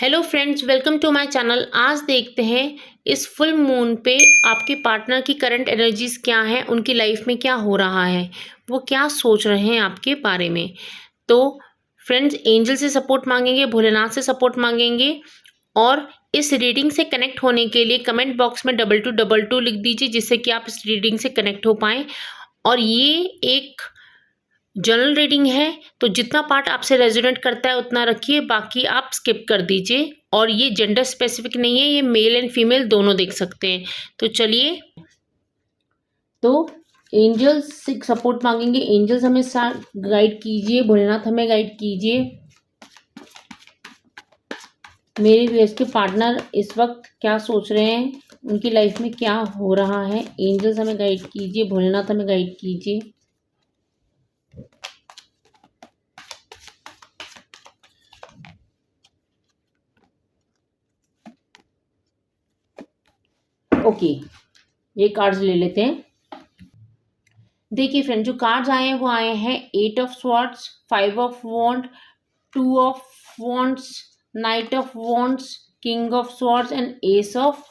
Hello friends, welcome to my channel. आज देखते हैं इस फुल मून पे आपके पार्टनर की करंट एनर्जीज क्या हैं, उनकी लाइफ में क्या हो रहा है, वो क्या सोच रहे हैं आपके बारे में। तो फ्रेंड्स, एंजल से सपोर्ट मांगेंगे, भोलेनाथ से सपोर्ट मांगेंगे। और इस रीडिंग से कनेक्ट होने के लिए कमेंट बॉक्स में 2222 लिख दीजिए, जिससे कि आप इस रीडिंग से कनेक्ट हो पाएँ। और ये एक जनरल रीडिंग है, तो जितना पार्ट आपसे रेजोनेट करता है उतना रखिए, बाकी आप स्किप कर दीजिए। और ये जेंडर स्पेसिफिक नहीं है, ये मेल एंड फीमेल दोनों देख सकते हैं। तो चलिए, तो एंजल्स से सपोर्ट मांगेंगे। एंजल्स हमें गाइड कीजिए, भोलेनाथ हमें गाइड कीजिए। मेरे व्यूअर्स के पार्टनर इस वक्त क्या सोच रहे हैं, उनकी लाइफ में क्या हो रहा है। एंजल्स हमें गाइड कीजिए, भोलेनाथ हमें गाइड कीजिए। ओके, ये कार्ड्स ले लेते हैं। देखिए फ्रेंड, जो कार्ड्स आए हैं वो आए हैं 8 of swords, 5 of wand, 2 of wands, knight of wands, king of swords and ace of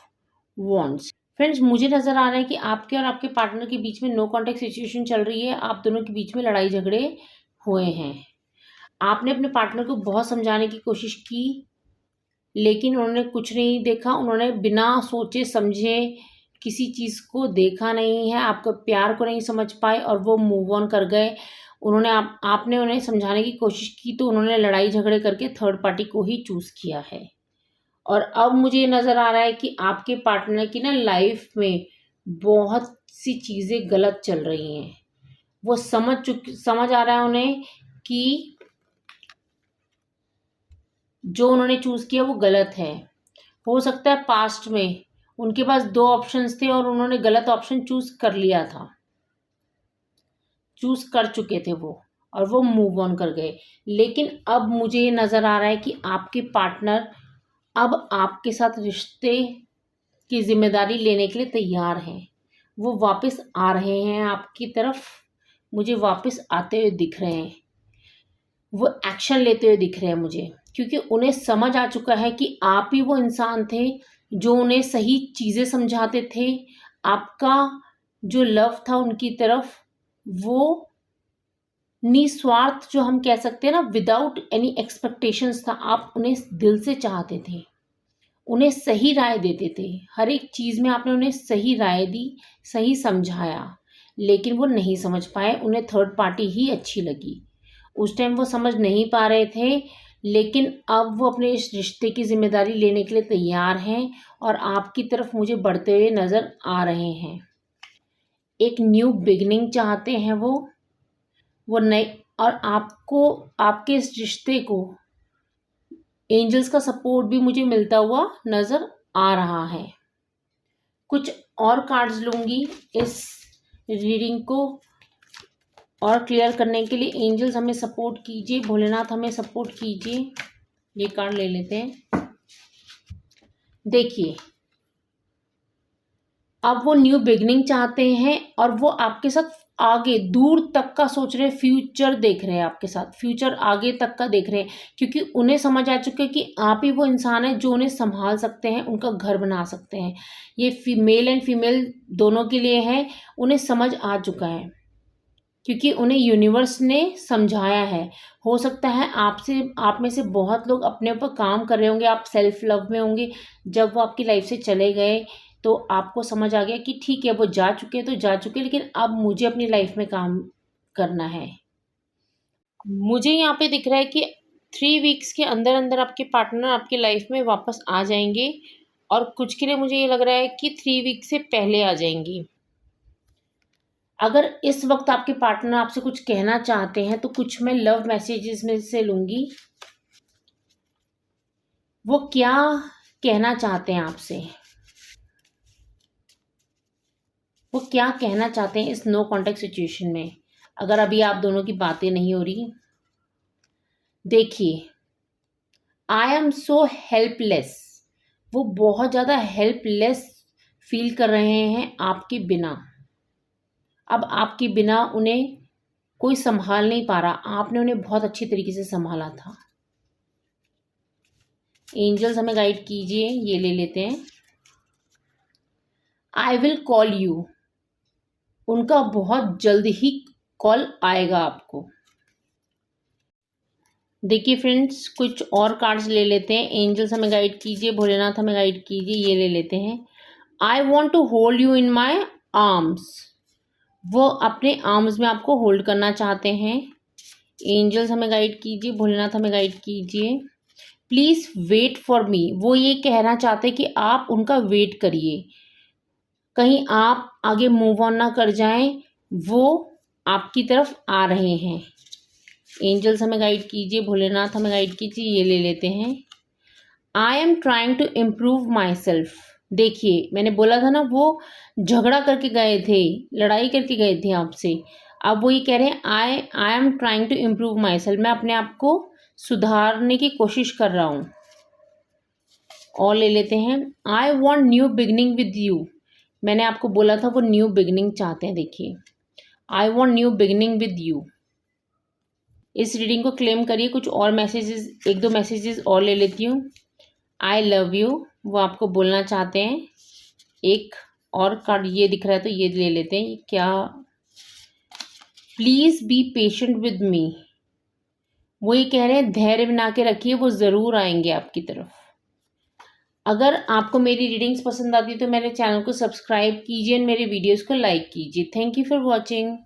wands. Friends, मुझे नजर आ रहा है कि आपके और आपके पार्टनर के बीच में नो कॉन्टेक्ट सिचुएशन चल रही है। आप दोनों के बीच में लड़ाई झगड़े हुए हैं। आपने अपने पार्टनर को बहुत समझाने की कोशिश की, लेकिन उन्होंने कुछ नहीं देखा। उन्होंने बिना सोचे समझे किसी चीज़ को देखा नहीं है, आपके प्यार को नहीं समझ पाए और वो मूव ऑन कर गए। उन्होंने आपने उन्हें समझाने की कोशिश की तो उन्होंने लड़ाई झगड़े करके थर्ड पार्टी को ही चूज़ किया है। और अब मुझे ये नज़र आ रहा है कि आपके पार्टनर की ना लाइफ में बहुत सी चीज़ें गलत चल रही हैं। वो समझ आ रहा है उन्हें कि जो उन्होंने चूज़ किया वो गलत है। हो सकता है पास्ट में उनके पास 2 ऑप्शंस थे और उन्होंने गलत ऑप्शन चूज़ कर लिया था, चूज़ कर चुके थे वो, और वो मूव ऑन कर गए। लेकिन अब मुझे ये नज़र आ रहा है कि आपके पार्टनर अब आपके साथ रिश्ते की जिम्मेदारी लेने के लिए तैयार हैं। वो वापस आ रहे हैं आपकी तरफ, मुझे वापस आते हुए दिख रहे हैं। वो एक्शन लेते हुए दिख रहे हैं मुझे, क्योंकि उन्हें समझ आ चुका है कि आप ही वो इंसान थे जो उन्हें सही चीज़ें समझाते थे। आपका जो लव था उनकी तरफ, वो निस्वार्थ, जो हम कह सकते हैं ना, विदाउट एनी एक्सपेक्टेशंस था। आप उन्हें दिल से चाहते थे, उन्हें सही राय देते थे। हर एक चीज़ में आपने उन्हें सही राय दी, सही समझाया, लेकिन वो नहीं समझ पाए। उन्हें थर्ड पार्टी ही अच्छी लगी। उस टाइम वो समझ नहीं पा रहे थे, लेकिन अब वो अपने इस रिश्ते की जिम्मेदारी लेने के लिए तैयार हैं और आपकी तरफ मुझे बढ़ते हुए नज़र आ रहे हैं। एक न्यू बिगनिंग चाहते हैं वो नए, और आपको, आपके इस रिश्ते को एंजल्स का सपोर्ट भी मुझे मिलता हुआ नज़र आ रहा है। कुछ और कार्ड्स लूँगी इस रीडिंग को और क्लियर करने के लिए। एंजल्स हमें सपोर्ट कीजिए, भोलेनाथ हमें सपोर्ट कीजिए। ये कार्ड ले लेते हैं। देखिए, अब वो न्यू बिगनिंग चाहते हैं और वो आपके साथ आगे दूर तक का सोच रहे हैं, फ्यूचर देख रहे हैं आपके साथ, फ्यूचर आगे तक का देख रहे हैं, क्योंकि उन्हें समझ आ चुका है कि आप ही वो इंसान है जो उन्हें संभाल सकते हैं, उनका घर बना सकते हैं। ये मेल एंड फीमेल दोनों के लिए है। उन्हें समझ आ चुका है, क्योंकि उन्हें यूनिवर्स ने समझाया है। हो सकता है आप में से बहुत लोग अपने ऊपर काम कर रहे होंगे, आप सेल्फ लव में होंगे। जब वो आपकी लाइफ से चले गए तो आपको समझ आ गया कि ठीक है, वो जा चुके तो जा चुके, लेकिन अब मुझे अपनी लाइफ में काम करना है। मुझे यहाँ पे दिख रहा है कि 3 वीक्स के अंदर अंदर आपके पार्टनर आपकी लाइफ में वापस आ जाएंगे, और कुछ के लिए मुझे ये लग रहा है कि 3 वीक से पहले आ जाएंगी। अगर इस वक्त आपके पार्टनर आपसे कुछ कहना चाहते हैं तो कुछ मैं लव मैसेजेस में से लूँगी। वो क्या कहना चाहते हैं आपसे, वो क्या कहना चाहते हैं इस नो कॉन्टेक्ट सिचुएशन में, अगर अभी आप दोनों की बातें नहीं हो रही। देखिए, आई एम सो हेल्पलेस। वो बहुत ज़्यादा हेल्पलेस फील कर रहे हैं आपके बिना। अब आपके बिना उन्हें कोई संभाल नहीं पा रहा। आपने उन्हें बहुत अच्छी तरीके से संभाला था। एंजल्स हमें गाइड कीजिए, ये ले लेते हैं। आई विल कॉल यू, उनका बहुत जल्द ही कॉल आएगा आपको। देखिए फ्रेंड्स, कुछ और कार्ड्स ले लेते हैं। एंजल्स हमें गाइड कीजिए, भोलेनाथ हमें गाइड कीजिए, ये ले लेते हैं। I want to hold you in my arms, वो अपने आर्म्स में आपको होल्ड करना चाहते हैं। एंजल्स हमें गाइड कीजिए, भोलेनाथ हमें गाइड कीजिए। प्लीज़ वेट फॉर मी, वो ये कहना चाहते हैं कि आप उनका वेट करिए, कहीं आप आगे मूव ऑन ना कर जाएं, वो आपकी तरफ आ रहे हैं। एंजल्स हमें गाइड कीजिए, भोलेनाथ हमें गाइड कीजिए, ये ले लेते हैं। I am trying to improve myself, देखिए मैंने बोला था ना, वो झगड़ा करके गए थे, लड़ाई करके गए थे आपसे। अब वो ये कह रहे हैं I am trying to improve myself, मैं अपने आप को सुधारने की कोशिश कर रहा हूँ। और ले लेते हैं। I want new beginning with you, मैंने आपको बोला था वो न्यू बिगनिंग चाहते हैं। देखिए, I want new beginning with you. इस रीडिंग को क्लेम करिए। कुछ और मैसेजेस, एक दो मैसेजेस और ले लेती हूँ। आई लव यू, वो आपको बोलना चाहते हैं। एक और कार्ड ये दिख रहा है तो ये ले लेते हैं। क्या, please be patient with me, वो ये कह रहे हैं धैर्य बना के रखिए, वो ज़रूर आएंगे आपकी तरफ। अगर आपको मेरी रीडिंग्स पसंद आती है तो मेरे चैनल को सब्सक्राइब कीजिए और मेरे वीडियोज़ को लाइक कीजिए। Thank you for watching.